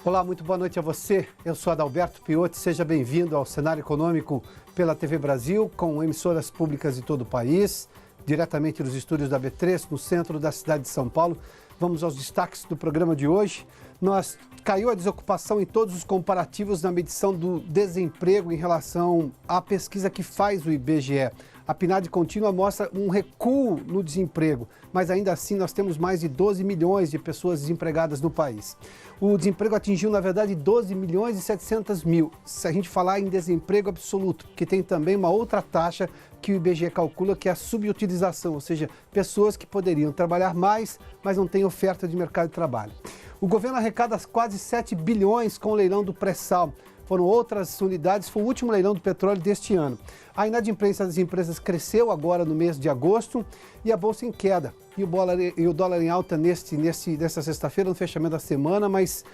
Olá, muito boa noite a você. Eu sou Adalberto Piotti, seja bem-vindo ao Cenário Econômico pela TV Brasil, com emissoras públicas de todo o país, diretamente dos estúdios da B3, no centro da cidade de São Paulo. Vamos aos destaques do programa de hoje. Caiu a desocupação em todos os comparativos na medição do desemprego em relação à pesquisa que faz o IBGE. A PNAD contínua mostra um recuo no desemprego, mas ainda assim nós temos mais de 12 milhões de pessoas desempregadas no país. O desemprego atingiu, na verdade, 12 milhões e 700 mil, se a gente falar em desemprego absoluto, que tem também uma outra taxa que o IBGE calcula, que é a subutilização, ou seja, pessoas que poderiam trabalhar mais, mas não têm oferta de mercado de trabalho. O governo arrecada quase 7 bilhões com o leilão do pré-sal. Foram outras unidades, foi o último leilão do petróleo deste ano. A inadimplência das empresas cresceu agora no mês de agosto e a bolsa em queda. E o dólar em alta nesta sexta-feira, no fechamento da semana, mas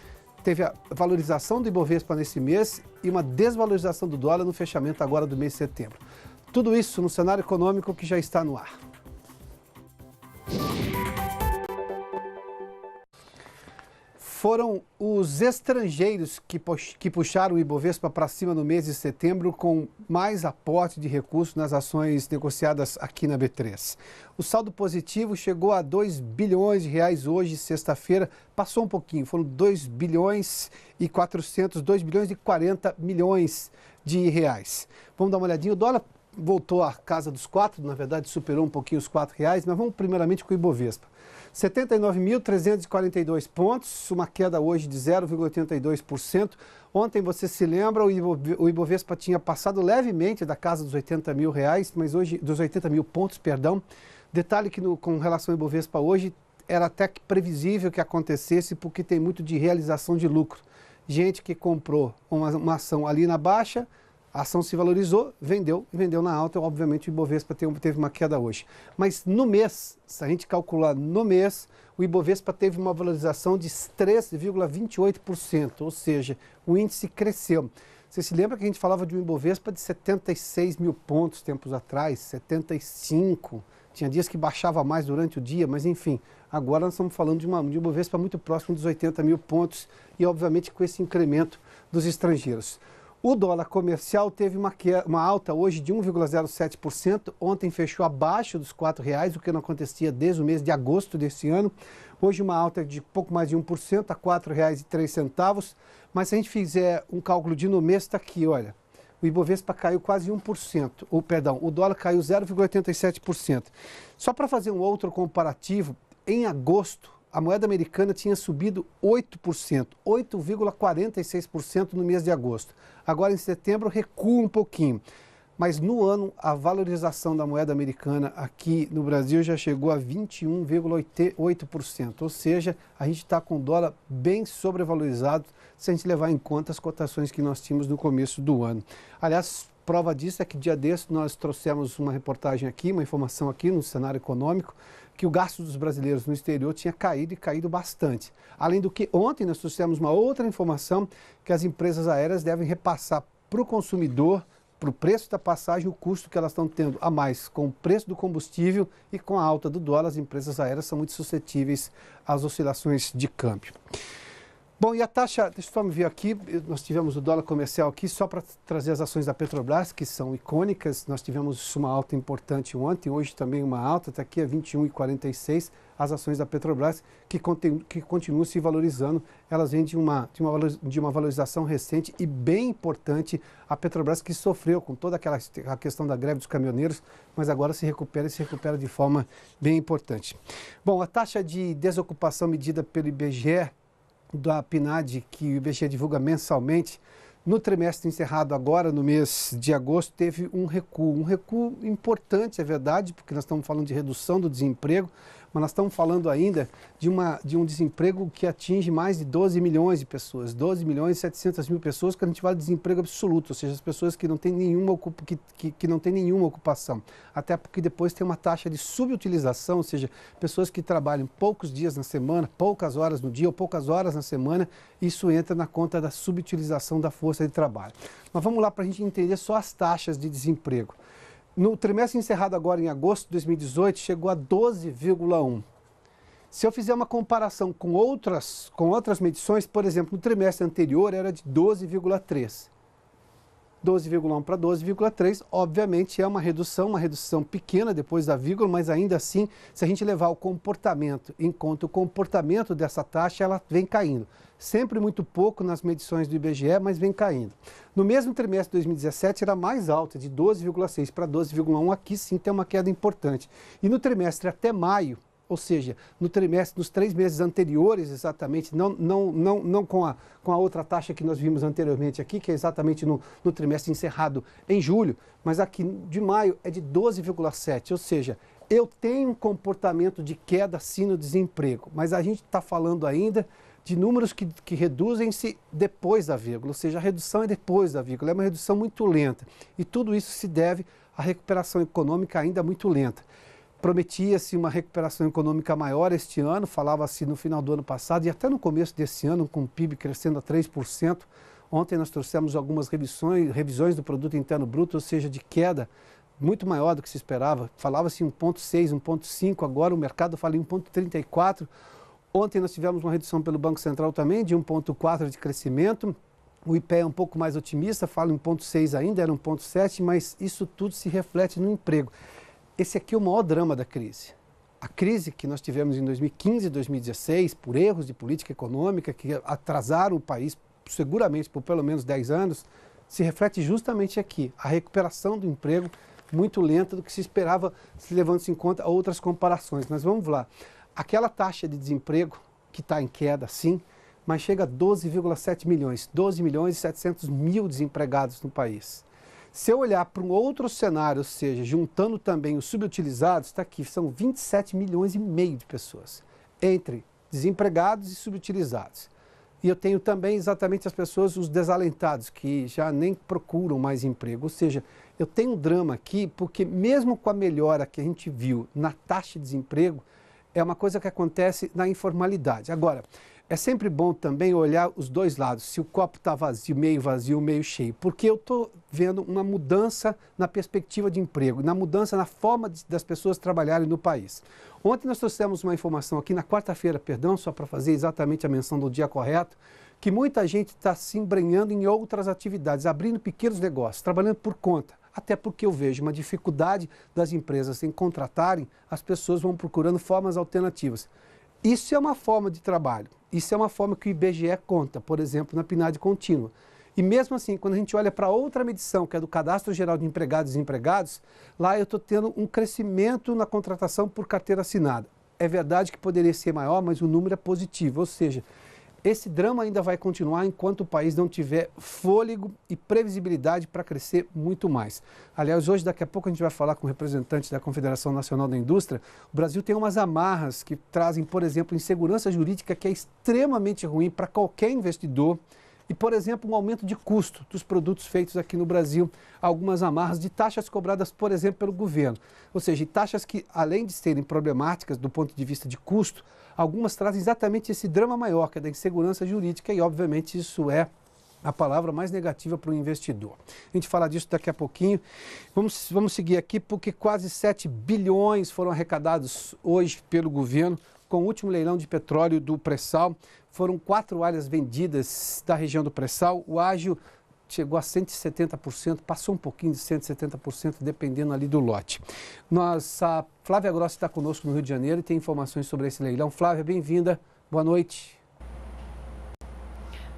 teve a valorização do Ibovespa nesse mês e uma desvalorização do dólar no fechamento agora do mês de setembro. Tudo isso no cenário econômico que já está no ar. Foram os estrangeiros que puxaram o Ibovespa para cima no mês de setembro, com mais aporte de recursos nas ações negociadas aqui na B3. O saldo positivo chegou a 2 bilhões de reais hoje, sexta-feira, passou um pouquinho, foram 2 bilhões e 400, 2 bilhões e 40 milhões de reais. Vamos dar uma olhadinha, o dólar voltou à casa dos 4, na verdade superou um pouquinho os R$4, mas vamos primeiramente com o Ibovespa. 79.342 pontos, uma queda hoje de 0,82%. Ontem, você se lembra, o Ibovespa tinha passado levemente da casa dos 80 mil reais, mas hoje, dos 80 mil pontos, perdão. Detalhe que com relação ao Ibovespa hoje, era até que previsível que acontecesse, porque tem muito de realização de lucro. Gente que comprou uma ação ali na baixa, a ação se valorizou, vendeu na alta, obviamente o Ibovespa teve uma queda hoje. Mas no mês, se a gente calcular no mês, o Ibovespa teve uma valorização de 3,28%, ou seja, o índice cresceu. Você se lembra que a gente falava de um Ibovespa de 76 mil pontos tempos atrás, 75, tinha dias que baixava mais durante o dia, mas enfim, agora nós estamos falando de um Ibovespa muito próximo dos 80 mil pontos e obviamente com esse incremento dos estrangeiros. O dólar comercial teve uma alta hoje de 1,07%, ontem fechou abaixo dos R$4, o que não acontecia desde o mês de agosto desse ano. Hoje uma alta de pouco mais de 1%, a R$4,03, mas se a gente fizer um cálculo de no mês, está aqui, olha, o Ibovespa caiu quase 1%, o dólar caiu 0,87%. Só para fazer um outro comparativo, em agosto, a moeda americana tinha subido 8%, 8,46% no mês de agosto. Agora, em setembro, recua um pouquinho. Mas no ano, a valorização da moeda americana aqui no Brasil já chegou a 21,8%. Ou seja, a gente está com o dólar bem sobrevalorizado se a gente levar em conta as cotações que nós tínhamos no começo do ano. Aliás, prova disso é que dia desse nós trouxemos uma reportagem aqui, uma informação aqui no cenário econômico, que o gasto dos brasileiros no exterior tinha caído e caído bastante. Além do que ontem nós trouxemos uma outra informação que as empresas aéreas devem repassar para o consumidor, para o preço da passagem, o custo que elas estão tendo a mais com o preço do combustível e com a alta do dólar. As empresas aéreas são muito suscetíveis às oscilações de câmbio. Bom, e a taxa, deixa eu só me ver aqui, nós tivemos o dólar comercial aqui, só para trazer as ações da Petrobras, que são icônicas, nós tivemos uma alta importante ontem, hoje também uma alta, está aqui a 21,46, as ações da Petrobras, que continuam se valorizando, elas vêm de uma valorização recente e bem importante, a Petrobras que sofreu com toda a questão da greve dos caminhoneiros, mas agora se recupera de forma bem importante. Bom, a taxa de desocupação medida pelo IBGE, da PNAD, que o IBGE divulga mensalmente, no trimestre encerrado agora, no mês de agosto, teve um recuo importante, é verdade, porque nós estamos falando de redução do desemprego, mas nós estamos falando ainda de um desemprego que atinge mais de 12 milhões de pessoas, 12 milhões e 700 mil pessoas, que a gente fala de desemprego absoluto, ou seja, as pessoas que não têm nenhuma ocupação, até porque depois tem uma taxa de subutilização, ou seja, pessoas que trabalham poucos dias na semana, poucas horas no dia ou poucas horas na semana, isso entra na conta da subutilização da força de trabalho. Mas vamos lá para a gente entender só as taxas de desemprego. No trimestre encerrado agora em agosto de 2018, chegou a 12,1. Se eu fizer uma comparação com outras medições, por exemplo, no trimestre anterior era de 12,3. 12,1 para 12,3, obviamente é uma redução pequena depois da vírgula, mas ainda assim, se a gente levar o comportamento em conta, o comportamento dessa taxa, ela vem caindo. Sempre muito pouco nas medições do IBGE, mas vem caindo. No mesmo trimestre de 2017 era mais alta, de 12,6 para 12,1, aqui sim tem uma queda importante. E no trimestre até maio, ou seja, no trimestre, nos 3 meses anteriores, exatamente, não com a outra taxa que nós vimos anteriormente aqui, que é exatamente no trimestre encerrado em julho, mas aqui de maio é de 12,7, ou seja, eu tenho um comportamento de queda sim no desemprego, mas a gente está falando ainda de números que reduzem-se depois da vírgula, ou seja, a redução é depois da vírgula, é uma redução muito lenta, e tudo isso se deve à recuperação econômica ainda muito lenta. Prometia-se uma recuperação econômica maior este ano, falava-se no final do ano passado e até no começo desse ano, com o PIB crescendo a 3%. Ontem nós trouxemos algumas revisões do Produto Interno Bruto, ou seja, de queda muito maior do que se esperava. Falava-se em 1,6, 1,5, agora o mercado fala em 1,34. Ontem nós tivemos uma redução pelo Banco Central também de 1,4 de crescimento. O IPEA é um pouco mais otimista, fala em 1,6 ainda, era 1,7, mas isso tudo se reflete no emprego. Esse aqui é o maior drama da crise. A crise que nós tivemos em 2015 e 2016, por erros de política econômica que atrasaram o país seguramente por pelo menos 10 anos, se reflete justamente aqui. A recuperação do emprego muito lenta do que se esperava, se levando-se em conta outras comparações. Mas vamos lá. Aquela taxa de desemprego, que está em queda, sim, mas chega a 12,7 milhões, 12 milhões e 700 mil desempregados no país. Se eu olhar para um outro cenário, ou seja, juntando também os subutilizados, está aqui, são 27 milhões e meio de pessoas, entre desempregados e subutilizados. E eu tenho também exatamente as pessoas, os desalentados, que já nem procuram mais emprego. Ou seja, eu tenho um drama aqui, porque mesmo com a melhora que a gente viu na taxa de desemprego, é uma coisa que acontece na informalidade. Agora, é sempre bom também olhar os dois lados, se o copo está vazio, meio cheio, porque eu estou vendo uma mudança na perspectiva de emprego, na mudança na forma das pessoas trabalharem no país. Ontem nós trouxemos uma informação aqui, na quarta-feira, perdão, só para fazer exatamente a menção do dia correto, que muita gente está se embrenhando em outras atividades, abrindo pequenos negócios, trabalhando por conta. Até porque eu vejo uma dificuldade das empresas em contratarem, as pessoas vão procurando formas alternativas. Isso é uma forma de trabalho. Isso é uma forma que o IBGE conta, por exemplo, na PNAD contínua. E mesmo assim, quando a gente olha para outra medição, que é do Cadastro Geral de Empregados e Desempregados, lá eu estou tendo um crescimento na contratação por carteira assinada. É verdade que poderia ser maior, mas o número é positivo, ou seja, esse drama ainda vai continuar enquanto o país não tiver fôlego e previsibilidade para crescer muito mais. Aliás, hoje, daqui a pouco, a gente vai falar com representantes da Confederação Nacional da Indústria. O Brasil tem umas amarras que trazem, por exemplo, insegurança jurídica que é extremamente ruim para qualquer investidor. E, por exemplo, um aumento de custo dos produtos feitos aqui no Brasil, algumas amarras de taxas cobradas, por exemplo, pelo governo. Ou seja, taxas que, além de serem problemáticas do ponto de vista de custo, algumas trazem exatamente esse drama maior, que é da insegurança jurídica, e, obviamente, isso é a palavra mais negativa para o investidor. A gente fala disso daqui a pouquinho. Vamos seguir aqui, porque quase 7 bilhões foram arrecadados hoje pelo governo com o último leilão de petróleo do pré-sal. Foram 4 áreas vendidas da região do pré-sal. O ágio chegou a 170%, passou um pouquinho de 170%, dependendo ali do lote. A Flávia Grossi está conosco no Rio de Janeiro e tem informações sobre esse leilão. Flávia, bem-vinda. Boa noite.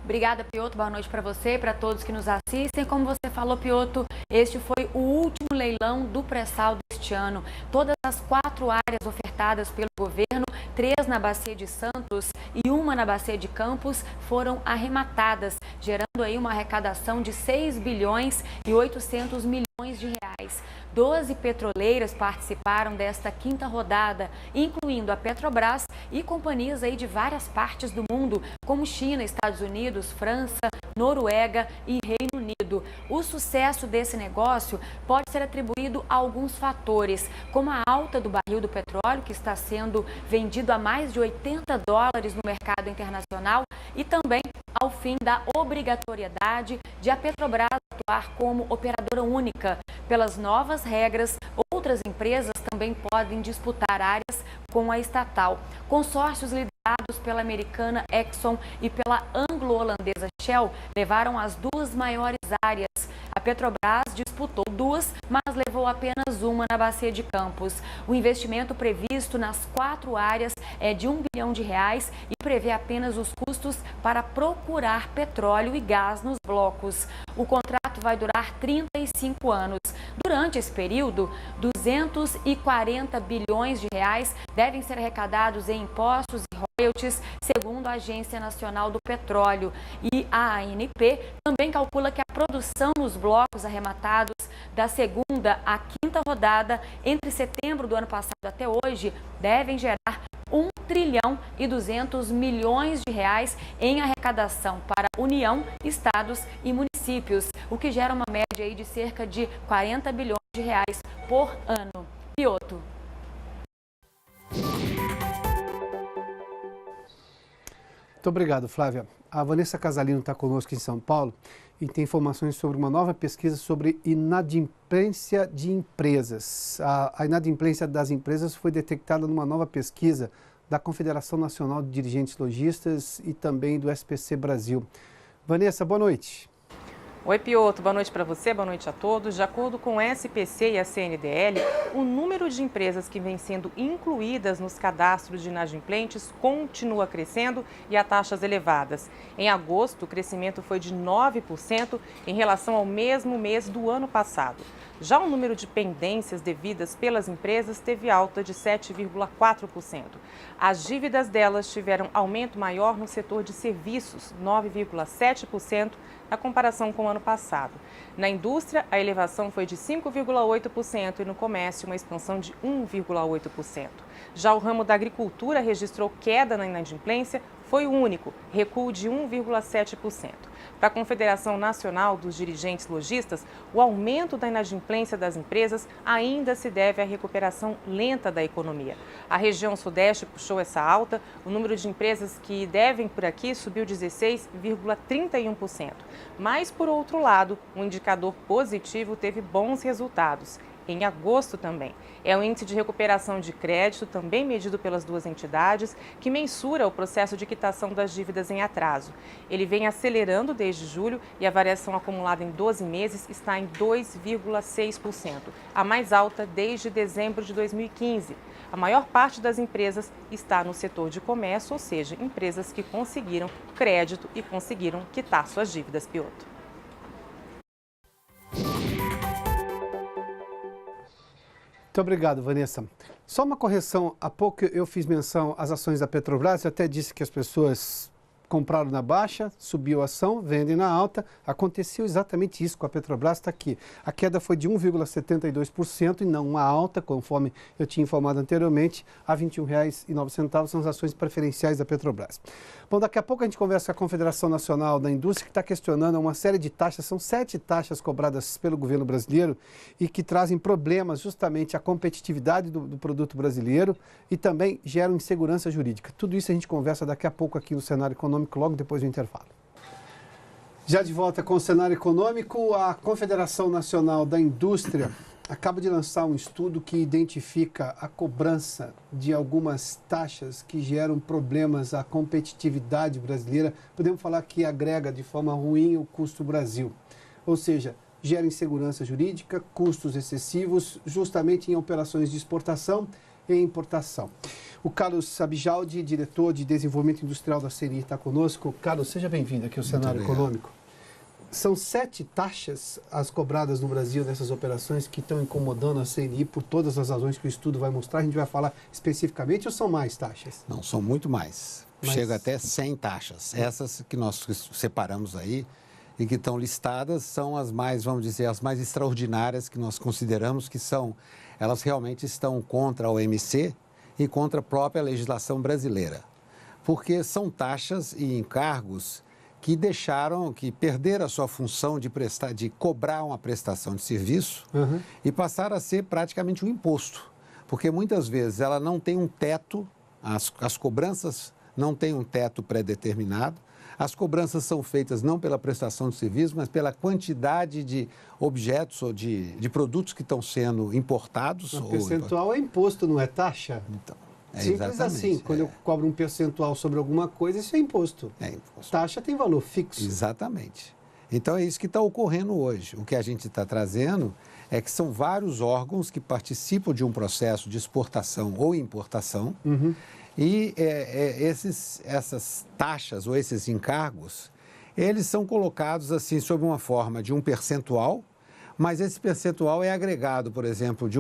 Obrigada, Piotr. Boa noite para você e para todos que nos assistem. Como você falou, Piotr, este foi o último leilão do pré-sal deste ano. Todas as 4 áreas ofertadas pelo governo, 3 na Bacia de Santos e 1 na Bacia de Campos, foram arrematadas, gerando aí uma arrecadação de 6 bilhões e 800 milhões de reais. 12 petroleiras participaram desta 5ª rodada, incluindo a Petrobras e companhias aí de várias partes do mundo, como China, Estados Unidos, França, Noruega e Reino Unido. O sucesso desse negócio pode ser atribuído a alguns fatores, como a alta do barril do petróleo, que está sendo vendido a mais de $80 no mercado internacional, e também ao fim da obrigatoriedade de a Petrobras atuar como operadora única. Pelas novas regras, Outras empresas também podem disputar áreas com a estatal. Consórcios liderados pela americana Exxon e pela anglo-holandesa Shell levaram as duas maiores áreas. A Petrobras disputou duas, mas levou apenas uma na Bacia de Campos. O investimento previsto nas 4 áreas é de R$1 bilhão e prevê apenas os custos para procurar petróleo e gás nos blocos. O contrato vai durar 35 anos. Durante esse período, 240 bilhões de reais devem ser arrecadados em impostos e royalties, segundo a Agência Nacional do Petróleo. E a ANP também calcula que a produção nos blocos arrematados da segunda à quinta rodada, entre setembro do ano passado até hoje, devem gerar R$1 trilhão e 200 milhões de reais em arrecadação para União, estados e municípios, o que gera uma média aí de cerca de 40 bilhões de reais por ano. Piotto. Muito obrigado, Flávia. A Vanessa Casalino está conosco em São Paulo e tem informações sobre uma nova pesquisa sobre inadimplência de empresas. A inadimplência das empresas foi detectada numa nova pesquisa da Confederação Nacional de Dirigentes Lojistas e também do SPC Brasil. Vanessa, boa noite. Oi, Piotto, boa noite para você, boa noite a todos. De acordo com o SPC e a CNDL, o número de empresas que vem sendo incluídas nos cadastros de inadimplentes continua crescendo e a taxas elevadas. Em agosto, o crescimento foi de 9% em relação ao mesmo mês do ano passado. Já o número de pendências devidas pelas empresas teve alta de 7,4%. As dívidas delas tiveram aumento maior no setor de serviços, 9,7%, na comparação com o ano passado. Na indústria, a elevação foi de 5,8% e no comércio, uma expansão de 1,8%. Já o ramo da agricultura registrou queda na inadimplência, foi o único, recuo de 1,7%. Para a Confederação Nacional dos Dirigentes Lojistas, o aumento da inadimplência das empresas ainda se deve à recuperação lenta da economia. A região Sudeste puxou essa alta, o número de empresas que devem por aqui subiu 16,31%. Mas, por outro lado, um indicador positivo teve bons resultados. Em agosto também. É o índice de recuperação de crédito, também medido pelas duas entidades, que mensura o processo de quitação das dívidas em atraso. Ele vem acelerando desde julho e a variação acumulada em 12 meses está em 2,6%, a mais alta desde dezembro de 2015. A maior parte das empresas está no setor de comércio, ou seja, empresas que conseguiram crédito e conseguiram quitar suas dívidas, Piotto. Muito obrigado, Vanessa. Só uma correção, há pouco eu fiz menção às ações da Petrobras, eu até disse que as pessoas compraram na baixa, subiu a ação, vendem na alta. Aconteceu exatamente isso com a Petrobras, está aqui. A queda foi de 1,72% e não uma alta, conforme eu tinha informado anteriormente, a R$ 21,09 são as ações preferenciais da Petrobras. Bom, daqui a pouco a gente conversa com a Confederação Nacional da Indústria, que está questionando uma série de taxas, são 7 taxas cobradas pelo governo brasileiro e que trazem problemas justamente à competitividade do produto brasileiro e também geram insegurança jurídica. Tudo isso a gente conversa daqui a pouco aqui no Cenário Econômico, logo depois do intervalo. Já de volta com o Cenário Econômico, a Confederação Nacional da Indústria acaba de lançar um estudo que identifica a cobrança de algumas taxas que geram problemas à competitividade brasileira. Podemos falar que agrega de forma ruim o custo Brasil. Ou seja, gera insegurança jurídica, custos excessivos, justamente em operações de exportação e importação. O Carlos Sabijaldi, diretor de Desenvolvimento Industrial da CNI, está conosco. Carlos, seja bem-vindo aqui ao Cenário Econômico. São 7 taxas as cobradas no Brasil nessas operações que estão incomodando a CNI por todas as razões que o estudo vai mostrar. A gente vai falar especificamente ou são mais taxas? Não, são muito mais. Chega até 100 taxas. Essas que nós separamos aí e que estão listadas são as mais, vamos dizer, as mais extraordinárias que nós consideramos que são, elas realmente estão contra a OMC e contra a própria legislação brasileira. Porque são taxas e encargos que perderam a sua função de cobrar uma prestação de serviço e passaram a ser praticamente um imposto. Porque muitas vezes ela não tem um teto, as cobranças não têm um teto pré-determinado, As cobranças são feitas não pela prestação de serviço, mas pela quantidade de objetos ou de produtos que estão sendo importados. O percentual é imposto, não é taxa? Então, simples assim, quando eu cobro um percentual sobre alguma coisa, isso é imposto. É imposto. Taxa tem valor fixo. Exatamente. Então é isso que está ocorrendo hoje. O que a gente está trazendo é que são vários órgãos que participam de um processo de exportação ou importação. E essas taxas ou esses encargos, eles são colocados assim sob uma forma de um percentual, mas esse percentual é agregado, por exemplo, de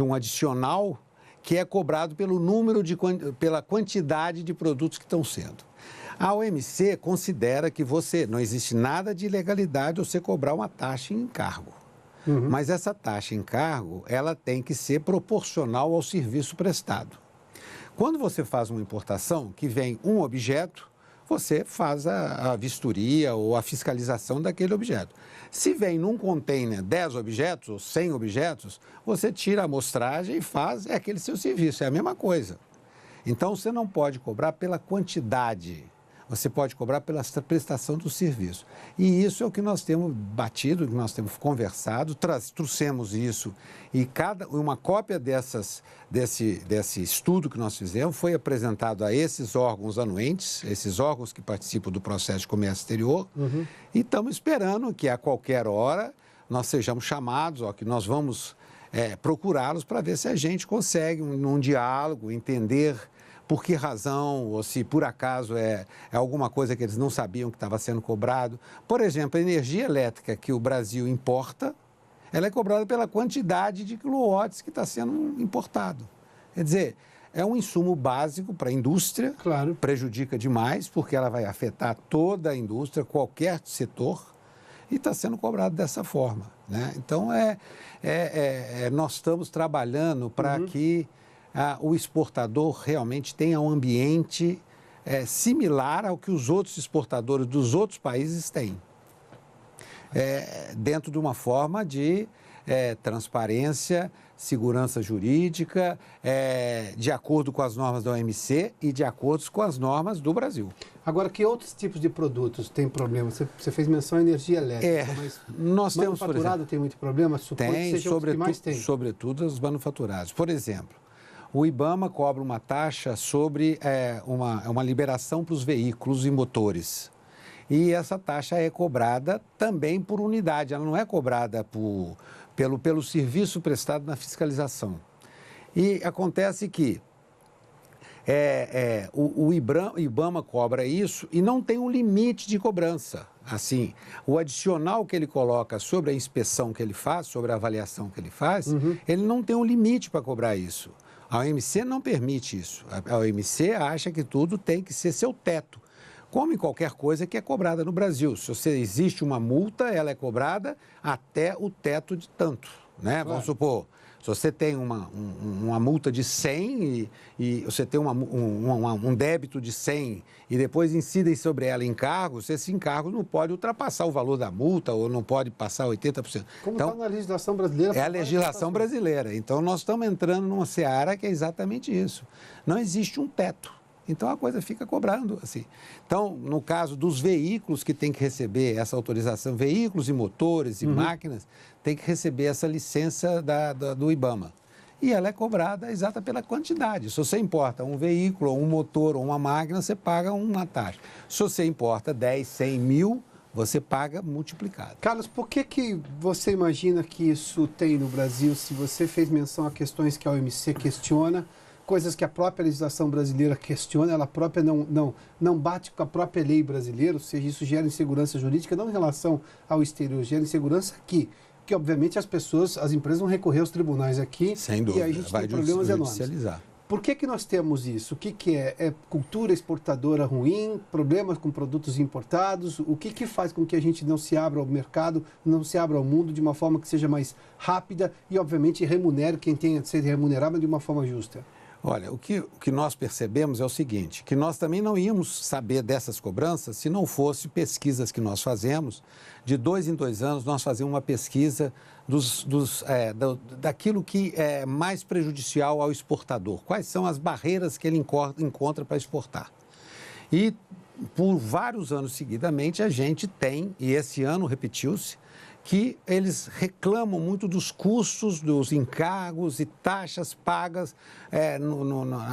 um adicional que é cobrado pela quantidade de produtos que estão sendo. A OMC considera que não existe nada de ilegalidade você cobrar uma taxa em encargo. Mas essa taxa em encargo, ela tem que ser proporcional ao serviço prestado. Quando você faz uma importação que vem um objeto, você faz a vistoria ou a fiscalização daquele objeto. Se vem num container 10 objetos ou 100 objetos, você tira a amostragem e faz aquele seu serviço, é a mesma coisa. Então, você não pode cobrar pela quantidade, você pode cobrar pela prestação do serviço. E isso é o que nós temos batido, que nós temos conversado, trouxemos isso. E uma cópia desse estudo que nós fizemos foi apresentado a esses órgãos anuentes, esses órgãos que participam do processo de comércio exterior. E estamos esperando que a qualquer hora nós sejamos chamados, que nós vamos procurá-los para ver se a gente consegue, num diálogo, entender por que razão, ou se por acaso é alguma coisa que eles não sabiam que estava sendo cobrado. Por exemplo, a energia elétrica que o Brasil importa, ela é cobrada pela quantidade de quilowatts que está sendo importado. Quer dizer, é um insumo básico para a indústria, claro. Prejudica demais, porque ela vai afetar toda a indústria, qualquer setor, e está sendo cobrado dessa forma, né? Então, nós estamos trabalhando para que o exportador realmente tenha um ambiente similar ao que os outros exportadores dos outros países têm, dentro de uma forma de transparência, segurança jurídica, de acordo com as normas da OMC e de acordo com as normas do Brasil. Agora, que outros tipos de produtos têm problema? Você fez menção à energia elétrica, mas nós temos, por exemplo, tem muito problema? Tem, sobretudo os manufaturados. Por exemplo, o IBAMA cobra uma taxa sobre uma liberação para os veículos e motores. E essa taxa é cobrada também por unidade, ela não é cobrada pelo serviço prestado na fiscalização. E acontece que o IBAMA cobra isso e não tem um limite de cobrança. Assim, o adicional que ele coloca sobre a inspeção que ele faz, sobre a avaliação que ele faz, ele não tem um limite para cobrar isso. A OMC não permite isso. A OMC acha que tudo tem que ser seu teto, como em qualquer coisa que é cobrada no Brasil. Se existe uma multa, ela é cobrada até o teto de tanto, né? Claro. Vamos supor, se você tem uma multa de 100 e você tem um débito de 100 e depois incidem sobre ela encargos, esse encargo não pode ultrapassar o valor da multa ou não pode passar 80%. Como está na legislação brasileira? É a legislação brasileira. Então, nós estamos entrando numa seara que é exatamente isso. Não existe um teto. Então, a coisa fica cobrando, assim. Então, no caso dos veículos que têm que receber essa autorização, veículos e motores e máquinas, tem que receber essa licença do IBAMA. E ela é cobrada exata pela quantidade. Se você importa um veículo, ou um motor, ou uma máquina, você paga uma taxa. Se você importa 10, 100 mil, você paga multiplicado. Carlos, por que você imagina que isso tem no Brasil, se você fez menção a questões que a OMC questiona, coisas que a própria legislação brasileira questiona, ela própria não bate com a própria lei brasileira, ou seja, isso gera insegurança jurídica, não em relação ao exterior, gera insegurança aqui. Porque, obviamente, as empresas vão recorrer aos tribunais aqui. Sem dúvida, e aí a gente tem problemas enormes. Por que nós temos isso? O que é? É cultura exportadora ruim? Problemas com produtos importados? O que faz com que a gente não se abra ao mercado, não se abra ao mundo de uma forma que seja mais rápida e, obviamente, remunere quem tem de ser remunerado, mas de uma forma justa? Olha, o que nós percebemos é o seguinte, que nós também não íamos saber dessas cobranças se não fosse pesquisas que nós fazemos. De 2 em 2 anos, nós fazemos uma pesquisa daquilo que é mais prejudicial ao exportador. Quais são as barreiras que ele encontra para exportar? E por vários anos seguidamente, a gente tem, e esse ano repetiu-se, que eles reclamam muito dos custos, dos encargos e taxas pagas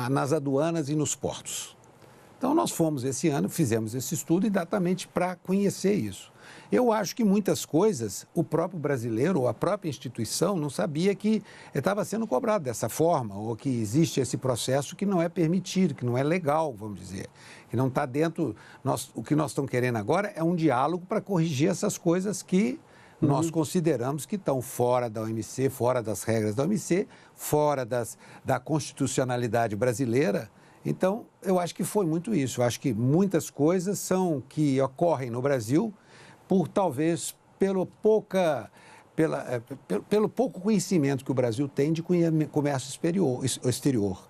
nas aduanas e nos portos. Então, nós fomos esse ano, fizemos esse estudo exatamente para conhecer isso. Eu acho que muitas coisas o próprio brasileiro ou a própria instituição não sabia que estava sendo cobrado dessa forma, ou que existe esse processo que não é permitido, que não é legal, vamos dizer, que não está dentro... O que nós estamos querendo agora é um diálogo para corrigir essas coisas que nós consideramos que estão fora da OMC, fora das regras da OMC, fora da constitucionalidade brasileira. Então, eu acho que foi muito isso. Eu acho que muitas coisas que ocorrem no Brasil talvez pelo pouco conhecimento que o Brasil tem de comércio exterior.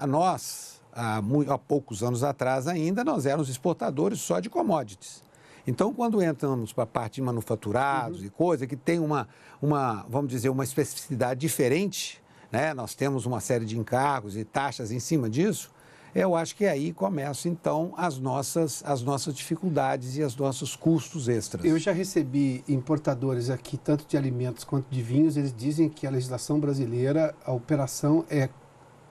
Nós, há poucos anos atrás ainda, nós éramos exportadores só de commodities. Então, quando entramos para a parte de manufaturados e coisa que tem vamos dizer, uma especificidade diferente, né? Nós temos uma série de encargos e taxas em cima disso, eu acho que aí começam, então, as nossas dificuldades e os nossos custos extras. Eu já recebi importadores aqui, tanto de alimentos quanto de vinhos, eles dizem que a legislação brasileira, a operação é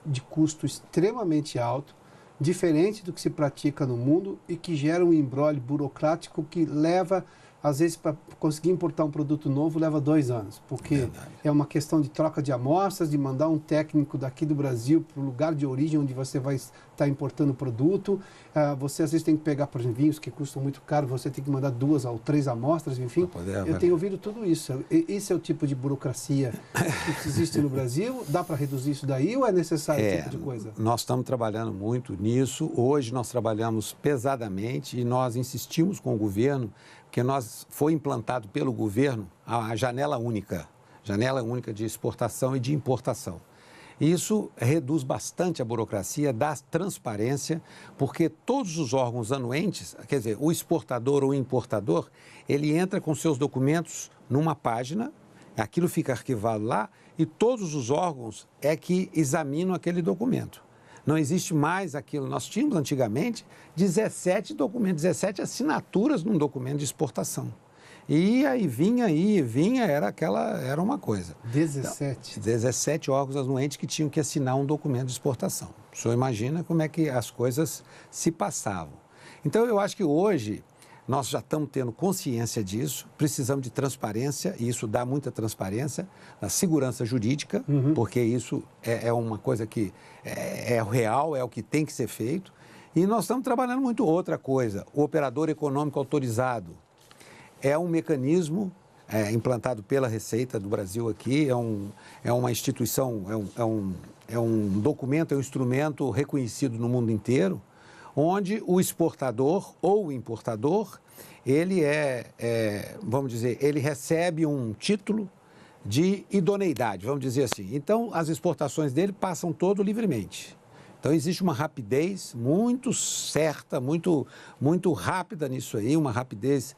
de custo extremamente alto, diferente do que se pratica no mundo e que gera um imbróglio burocrático que leva, às vezes, para conseguir importar um produto novo, leva 2 anos, porque é uma questão de troca de amostras, de mandar um técnico daqui do Brasil para o lugar de origem onde você vai estar importando o produto. Você, às vezes, tem que pegar, por exemplo, vinhos que custam muito caro, você tem que mandar 2 ou 3 amostras, enfim. Eu tenho ouvido tudo isso. Esse é o tipo de burocracia que existe no Brasil? Dá para reduzir isso daí ou é necessário esse tipo de coisa? Nós estamos trabalhando muito nisso. Hoje nós trabalhamos pesadamente e nós insistimos com o governo, porque foi implantado pelo governo a janela única de exportação e de importação. Isso reduz bastante a burocracia, dá transparência, porque todos os órgãos anuentes, quer dizer, o exportador ou o importador, ele entra com seus documentos numa página, aquilo fica arquivado lá e todos os órgãos é que examinam aquele documento. Não existe mais aquilo. Nós tínhamos antigamente 17 documentos, 17 assinaturas num documento de exportação. E aí vinha, era uma coisa. 17? Então, 17 órgãos anuentes que tinham que assinar um documento de exportação. O senhor imagina como é que as coisas se passavam. Então, eu acho que hoje nós já estamos tendo consciência disso, precisamos de transparência, e isso dá muita transparência, na segurança jurídica, porque isso é uma coisa que é real, é o que tem que ser feito. E nós estamos trabalhando muito outra coisa, o operador econômico autorizado. É um mecanismo implantado pela Receita do Brasil aqui, é uma instituição, é um documento, é um instrumento reconhecido no mundo inteiro, onde o exportador ou o importador, ele vamos dizer, ele recebe um título de idoneidade, vamos dizer assim. Então, as exportações dele passam todo livremente. Então, existe uma rapidez muito certa, muito rápida nisso aí, uma rapidez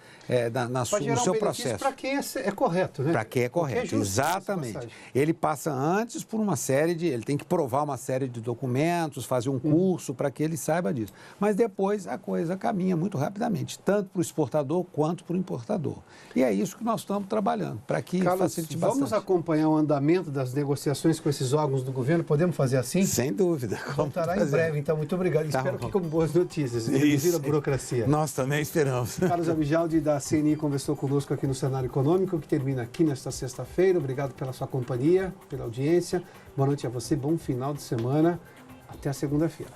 no seu processo. Para quem é correto, né? Para quem é correto, exatamente. Ele passa antes por uma série ele tem que provar uma série de documentos, fazer um curso para que ele saiba disso. Mas depois a coisa caminha muito rapidamente, tanto para o exportador quanto para o importador. E é isso que nós estamos trabalhando, para que facilite bastante. Vamos acompanhar o andamento das negociações com esses órgãos do governo? Podemos fazer assim? Sem dúvida. Voltará em breve, então muito obrigado. Espero que com boas notícias, reduzir a burocracia. Nós também esperamos. Carlos Abijaldi, da CNI, conversou conosco aqui no Cenário Econômico, que termina aqui nesta sexta-feira. Obrigado pela sua companhia, pela audiência. Boa noite a você, bom final de semana. Até a segunda-feira.